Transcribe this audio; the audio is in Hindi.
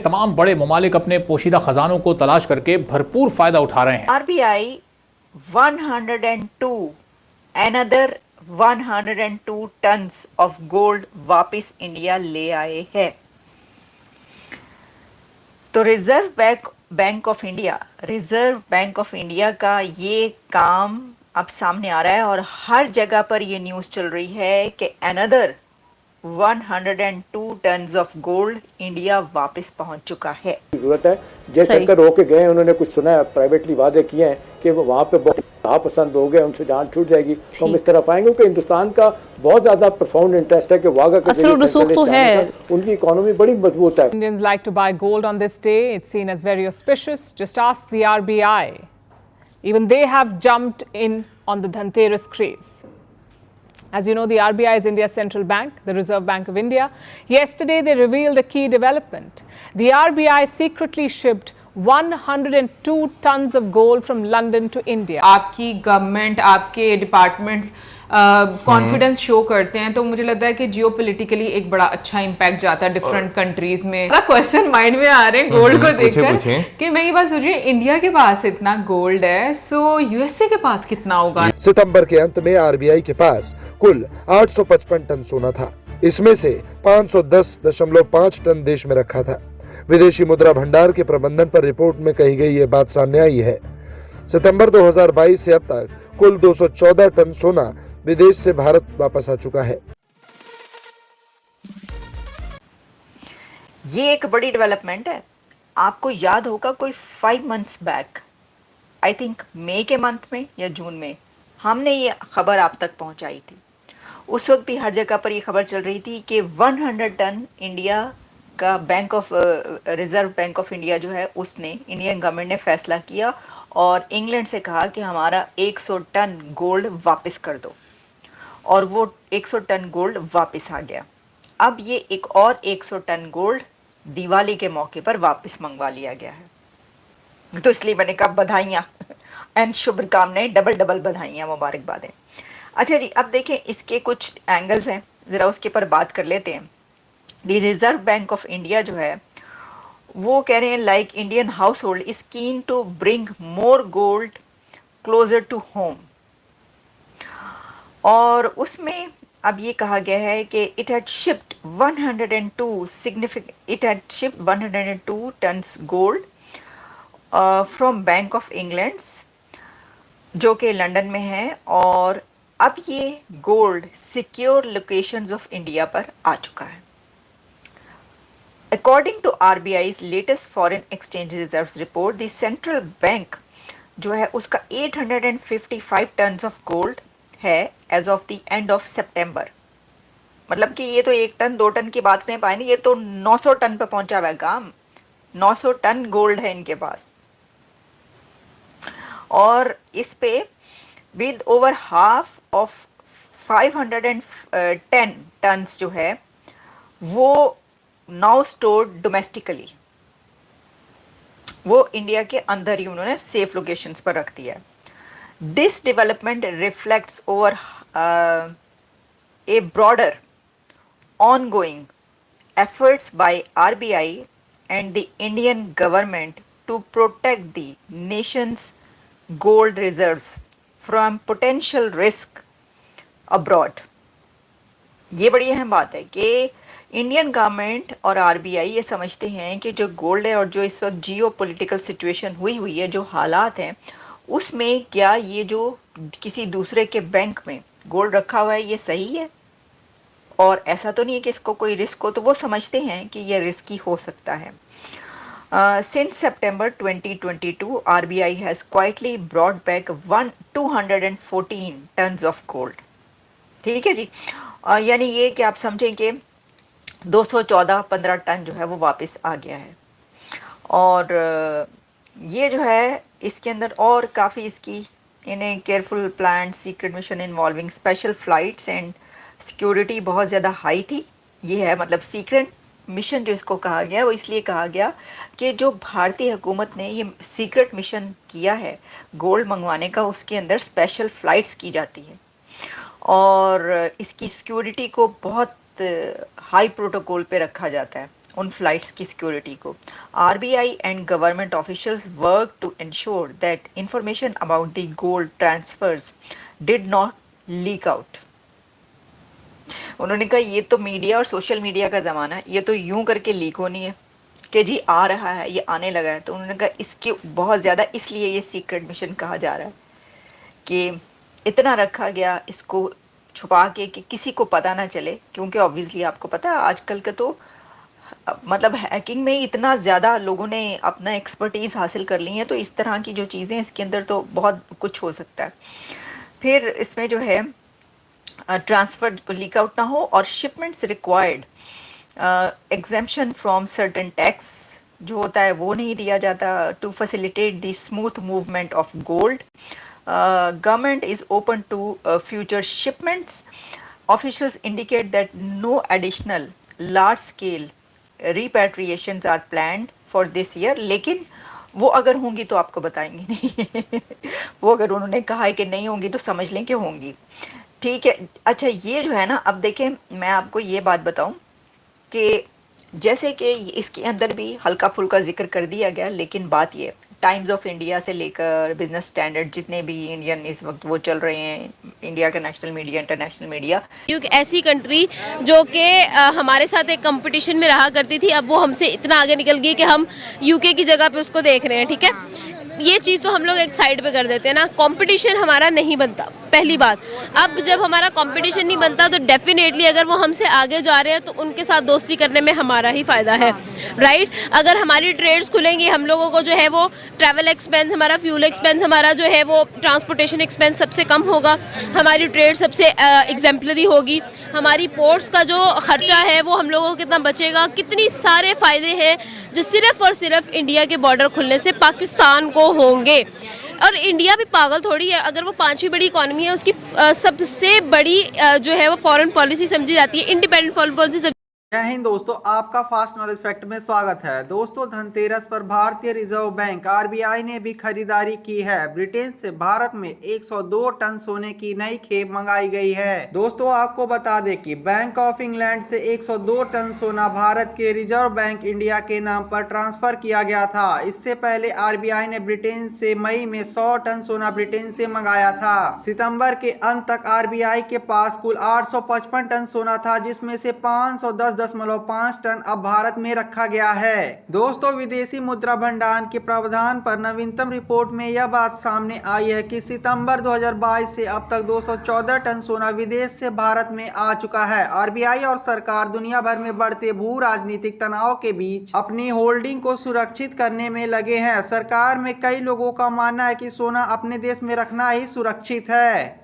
तमाम बड़े ममालिक अपने पोशीदा खजानों को तलाश करके भरपूर फायदा उठा रहे हैं। RBI 102 another 102 turns of gold वापस इंडिया ले आए हैं। तो रिजर्व बैंक ऑफ इंडिया का ये काम अब सामने आ रहा है और हर जगह पर ये न्यूज़ चल रही है कि another 102 turns of gold India वापस पहुंच चुका है। जरूरत है जयशंकर होके गए, उन्होंने कुछ सुना है, प्राइवेटली वादे किए हैं कि वहाँ पे बहुत पसंद हो गए, उनसे जान छूट जाएगी तो हम इस तरफ आएंगे, क्योंकि हिंदुस्तान का बहुत ज्यादा प्रोफाउंड इंटरेस्ट है कि वागा के तो है, उनकी इकोनॉमी बड़ी मजबूत है। Indians like to buy gold on this day. It's seen as very auspicious. Just ask the RBI. Even they have jumped in on the Dhanteras craze. As you know, the RBI is India's central bank, the Reserve Bank of India. Yesterday, they revealed a key development. The RBI secretly shipped 102 tons of gold from London to India. आपकी गवर्नमेंट, आपके डिपार्टमेंट्स कॉन्फिडेंस शो करते हैं, तो मुझे लगता है कि जियोपॉलिटिकली एक बड़ा अच्छा इम्पैक्ट जाता है डिफरेंट कंट्रीज में। क्वेश्चन माइंड में आ रहे हैं गोल्ड को देखकर कि मैं ये बात सोच रही हूँ, इंडिया के पास इतना गोल्ड है, सो यूएसए के पास कितना होगा? सितंबर के अंत में आरबीआई के पास कुल 855 टन सोना था। इसमें से 510.5 टन देश में रखा था। विदेशी मुद्रा भंडार के प्रबंधन पर रिपोर्ट में कही गई ये बात सामने आई है। सितंबर 2022 से अब तक कुल 214 टन सोना विदेश से भारत वापस आ चुका है। ये एक बड़ी डेवलपमेंट है। आपको याद होगा कोई 5 मंथ्स बैक, आई थिंक मई के मंथ में या जून में, हमने ये खबर आप तक पहुंचाई थी। उस वक्त भी हर जगह पर ये खबर चल रही थी कि 100 टन इंडिया का रिजर्व बैंक ऑफ इंडिया जो है, उसने, इंडियन गवर्नमेंट ने फैसला किया और इंग्लैंड से कहा कि हमारा 100 टन गोल्ड वापस कर दो, और वो 100 टन गोल्ड वापस आ गया। अब ये एक और 100 टन गोल्ड दिवाली के मौके पर वापस मंगवा लिया गया है। तो इसलिए मैंने कहा बधाइयाँ एंड शुभकामनाएं, डबल बधाइयाँ, मुबारकबादें। अच्छा जी, अब देखें इसके कुछ एंगल्स हैं, ज़रा उसके पर बात कर लेते हैं। The Reserve Bank of India जो है वो कह रहे हैं like Indian household is keen to bring more gold closer to home, और उसमें अब ये कहा गया है कि it had shipped 102 tons gold from Bank of England जो कि लंदन में है, और अब ये gold secure locations of India पर आ चुका है। According to RBI's latest foreign exchange reserves report, the central bank जो है उसका 855 टन्स ऑफ गोल्ड है as of the end of September. मतलब कि ये तो 1 टन 2 टन की बात नहीं पाएंगे, ये तो 900 टन पे पहुंचा हुआ है काम। 900 टन गोल्ड है इनके पास, और इस पे with over half of 510 tons जो है वो नाउ स्टोर्ड डोमेस्टिकली, वो इंडिया के अंदर ही उन्होंने सेफ लोकेशंस पर रख दिया। This development reflects over a broader ongoing efforts by RBI and the Indian government to protect the nation's gold reserves from potential risk abroad। ये बड़ी अहम बात है कि इंडियन गवर्नमेंट और आरबीआई ये समझते हैं कि जो गोल्ड है और जो इस वक्त जियो पॉलिटिकल सिचुएशन हुई है, जो हालात हैं, उसमें क्या ये जो किसी दूसरे के बैंक में गोल्ड रखा हुआ है ये सही है, और ऐसा तो नहीं है कि इसको कोई रिस्क हो, तो वो समझते हैं कि ये रिस्की हो सकता है। Since September 2022, RBI has quietly brought back 214 tons of gold। ठीक है जी, यानी ये कि आप समझें कि 214-15 टन जो है वो वापस आ गया है। और ये जो है इसके अंदर और काफ़ी इसकी इन्हें careful plan secret mission involving special flights and security बहुत ज़्यादा हाई थी। ये है मतलब सीक्रेट मिशन जो इसको कहा गया, वो इसलिए कहा गया कि जो भारतीय हुकूमत ने ये सीक्रेट मिशन किया है गोल्ड मंगवाने का, उसके अंदर स्पेशल फ़्लाइट्स की जाती है और इसकी सिक्योरिटी को बहुत हाई प्रोटोकॉल पे रखा जाता है, उन फ्लाइट्स की सिक्योरिटी को। RBI and government officials work to ensure that information about the gold transfers did not leak out. उन्होंने कहा ये तो मीडिया और सोशल मीडिया का ज़माना है, ये तो यूं करके लीक होनी है कि जी आ रहा है, ये आने लगा है। तो उन्होंने कहा इसके बहुत ज़्यादा इसलिए ये सीक्रेट मिशन कहा जा रहा है कि इतना रखा गया इसको छुपा के कि किसी को पता ना चले, क्योंकि ऑब्वियसली आपको पता है आजकल का तो मतलब हैकिंग में इतना ज़्यादा लोगों ने अपना एक्सपर्टीज़ हासिल कर ली है, तो इस तरह की जो चीज़ें इसके अंदर तो बहुत कुछ हो सकता है। फिर इसमें जो है ट्रांसफर लीक आउट ना हो, और shipments required exemption from certain tax जो होता है वो नहीं दिया जाता to facilitate the smooth movement of gold. Government is open to future shipments. Officials indicate that no additional large-scale repatriations are planned for this year. लेकिन वो अगर होंगी तो आपको बताएंगे नहीं वो अगर उन्होंने कहा है कि नहीं होंगी तो समझ लें कि होंगी। ठीक है, अच्छा ये जो है ना, अब देखें मैं आपको ये बात बताऊं कि जैसे कि इसके अंदर भी हल्का फुल्का जिक्र कर दिया गया, लेकिन बात ये टाइम्स ऑफ इंडिया से लेकर बिजनेस स्टैंडर्ड जितने भी इंडियन इस वक्त वो चल रहे हैं, इंडिया का नेशनल मीडिया, इंटरनेशनल मीडिया, क्योंकि ऐसी कंट्री जो कि हमारे साथ एक कंपटीशन में रहा करती थी, अब वो हमसे इतना आगे निकल गई कि हम यूके की जगह पे उसको देख रहे हैं। ठीक है, ये चीज़ तो हम लोग एक साइड पे कर देते हैं ना, कंपटीशन हमारा नहीं बनता पहली बात। अब जब हमारा कंपटीशन नहीं बनता तो डेफिनेटली अगर वो हमसे आगे जा रहे हैं तो उनके साथ दोस्ती करने में हमारा ही फ़ायदा है, राइट। अगर हमारी ट्रेड्स खुलेंगी, हम लोगों को जो है वो ट्रैवल एक्सपेंस, हमारा फ्यूल एक्सपेंस, हमारा जो है वो ट्रांसपोर्टेशन एक्सपेंस सबसे कम होगा, हमारी ट्रेड सबसे एग्जाम्पलरी होगी, हमारी पोर्ट्स का जो खर्चा है वो हम लोगों को कितना बचेगा, कितनी सारे फ़ायदे हैं जो सिर्फ और सिर्फ इंडिया के बॉर्डर खुलने से पाकिस्तान को होंगे। और इंडिया भी पागल थोड़ी है, अगर वो 5वीं बड़ी इकॉनमी है, उसकी सबसे बड़ी जो है वो फॉरेन पॉलिसी समझी जाती है, इंडिपेंडेंट फॉरेन पॉलिसी। जय हिंद दोस्तों, आपका फास्ट नॉलेज फैक्ट में स्वागत है। दोस्तों, धनतेरस पर भारतीय रिजर्व बैंक RBI ने भी खरीदारी की है। ब्रिटेन से भारत में 102 टन सोने की नई खेप मंगाई गई है। दोस्तों, आपको बता दें कि बैंक ऑफ इंग्लैंड से 102 टन सोना भारत के रिजर्व बैंक इंडिया के नाम पर ट्रांसफर किया गया था। इससे पहले RBI ने ब्रिटेन से मई में 100 टन सोना ब्रिटेन से मंगाया था। सितंबर के अंत तक RBI के पास कुल 855 टन सोना था, जिसमें से 510.5 टन अब भारत में रखा गया है। दोस्तों, विदेशी मुद्रा भंडार के प्रावधान पर नवीनतम रिपोर्ट में यह बात सामने आई है कि सितंबर 2022 से अब तक 214 टन सोना विदेश से भारत में आ चुका है। RBI और सरकार दुनिया भर में बढ़ते भू राजनीतिक तनाव के बीच अपनी होल्डिंग को सुरक्षित करने में लगे हैं। सरकार में कई लोगों का मानना है कि सोना अपने देश में रखना ही सुरक्षित है।